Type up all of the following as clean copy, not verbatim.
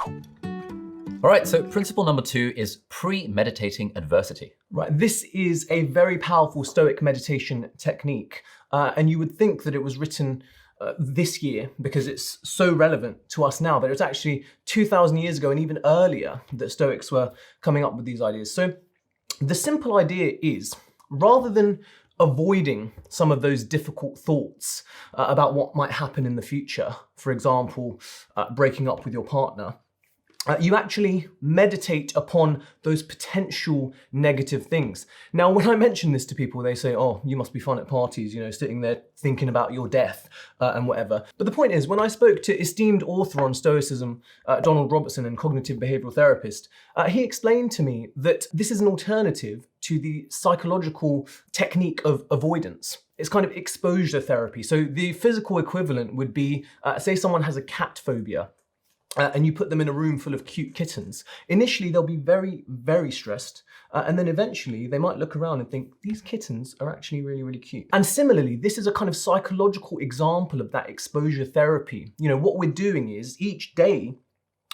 All right, so principle number 2 is premeditating adversity. Right, this is a very powerful Stoic meditation technique, and you would think that it was written this year because it's so relevant to us now, but it was actually 2,000 years ago and even earlier that Stoics were coming up with these ideas. So the simple idea is, rather than avoiding some of those difficult thoughts about what might happen in the future, for example, breaking up with your partner, you actually meditate upon those potential negative things. Now, when I mention this to people, they say, oh, you must be fun at parties, sitting there thinking about your death and whatever. But the point is, when I spoke to esteemed author on Stoicism, Donald Robertson, and cognitive behavioral therapist, he explained to me that this is an alternative to the psychological technique of avoidance. It's kind of exposure therapy. So the physical equivalent would be, say someone has a cat phobia, and you put them in a room full of cute kittens. Initially, they'll be very, very stressed. And then eventually, they might look around and think, these kittens are actually really, really cute. And similarly, this is a kind of psychological example of that exposure therapy. What we're doing is each day,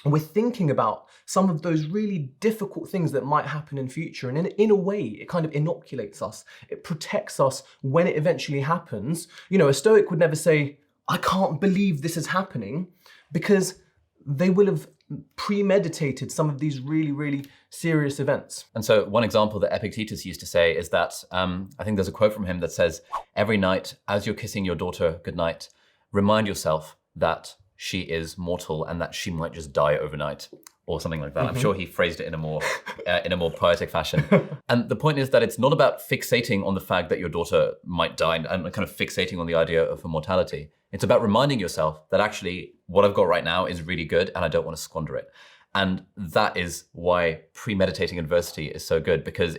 we're thinking about some of those really difficult things that might happen in future. And in a way, it kind of inoculates us. It protects us when it eventually happens. A Stoic would never say, I can't believe this is happening, because they will have premeditated some of these really, really serious events. And so one example that Epictetus used to say is that, I think there's a quote from him that says, every night as you're kissing your daughter goodnight, remind yourself that she is mortal and that she might just die overnight, or something like that. I'm sure he phrased it in a more poetic fashion. And the point is that it's not about fixating on the fact that your daughter might die and kind of fixating on the idea of immortality. It's about reminding yourself that actually what I've got right now is really good and I don't want to squander it. And that is why premeditating adversity is so good, because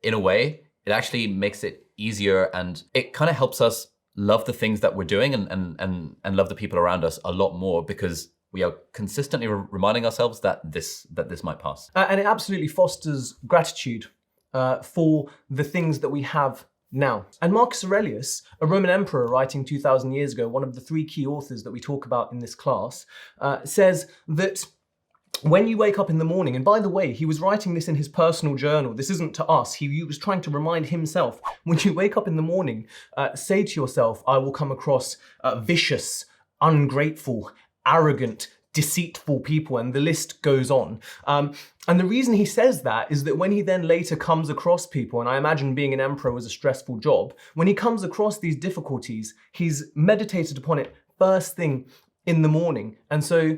in a way, it actually makes it easier, and it kind of helps us love the things that we're doing and love the people around us a lot more, because we are consistently reminding ourselves that this might pass. And it absolutely fosters gratitude for the things that we have now. And Marcus Aurelius, a Roman emperor writing 2,000 years ago, one of the 3 key authors that we talk about in this class, says that when you wake up in the morning, and by the way, he was writing this in his personal journal, this isn't to us, he was trying to remind himself, when you wake up in the morning, say to yourself, I will come across vicious, ungrateful, arrogant, deceitful people, and the list goes on. And the reason he says that is that when he then later comes across people, and I imagine being an emperor was a stressful job, when he comes across these difficulties, he's meditated upon it first thing in the morning. And so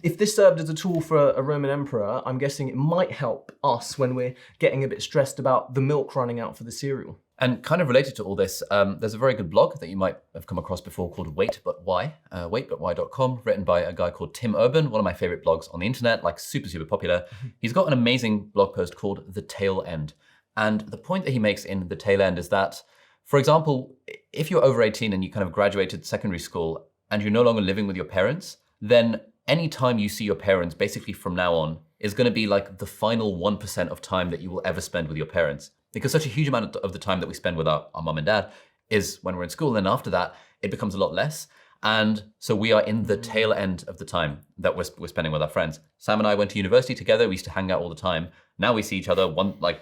if this served as a tool for a Roman emperor, I'm guessing it might help us when we're getting a bit stressed about the milk running out for the cereal. And kind of related to all this, there's a very good blog that you might have come across before called Wait But Why, waitbutwhy.com, written by a guy called Tim Urban, one of my favorite blogs on the internet, like super, super popular. He's got an amazing blog post called The Tail End. And the point that he makes in The Tail End is that, for example, if you're over 18 and you kind of graduated secondary school and you're no longer living with your parents, then any time you see your parents, basically from now on, is going to be like the final 1% of time that you will ever spend with your parents. Because such a huge amount of the time that we spend with our mum and dad is when we're in school, and after that, it becomes a lot less. And so we are in the tail end of the time that we're spending with our friends. Sam and I went to university together. We used to hang out all the time. Now we see each other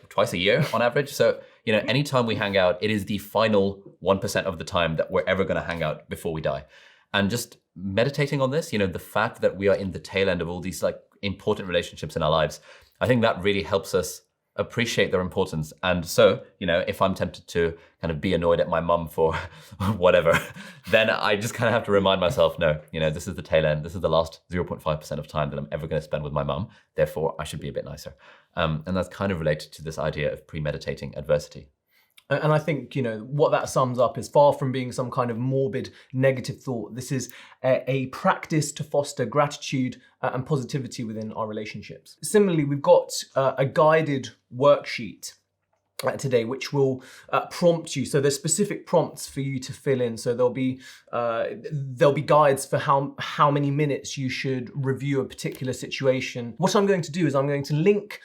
twice a year on average. So, anytime we hang out, it is the final 1% of the time that we're ever going to hang out before we die. And just meditating on this, the fact that we are in the tail end of all these important relationships in our lives, I think that really helps us appreciate their importance. And so, if I'm tempted to kind of be annoyed at my mum for whatever, then I just kind of have to remind myself, no, this is the tail end. This is the last 0.5% of time that I'm ever going to spend with my mum. Therefore, I should be a bit nicer. And that's kind of related to this idea of premeditating adversity. And I think, what that sums up is, far from being some kind of morbid negative thought, this is a practice to foster gratitude and positivity within our relationships. Similarly, we've got a guided worksheet today, which will prompt you. So there's specific prompts for you to fill in. So there'll be guides for how many minutes you should review a particular situation. What I'm going to do is I'm going to link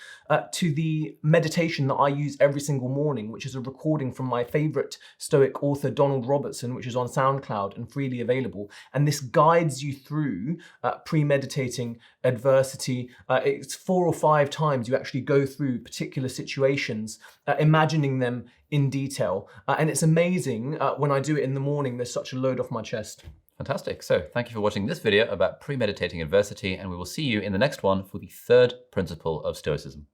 to the meditation that I use every single morning, which is a recording from my favorite Stoic author, Donald Robertson, which is on SoundCloud and freely available. And this guides you through premeditating adversity. It's 4 or 5 times you actually go through particular situations, imagining them in detail. And it's amazing when I do it in the morning, there's such a load off my chest. Fantastic. So thank you for watching this video about premeditating adversity, and we will see you in the next one for the third principle of Stoicism.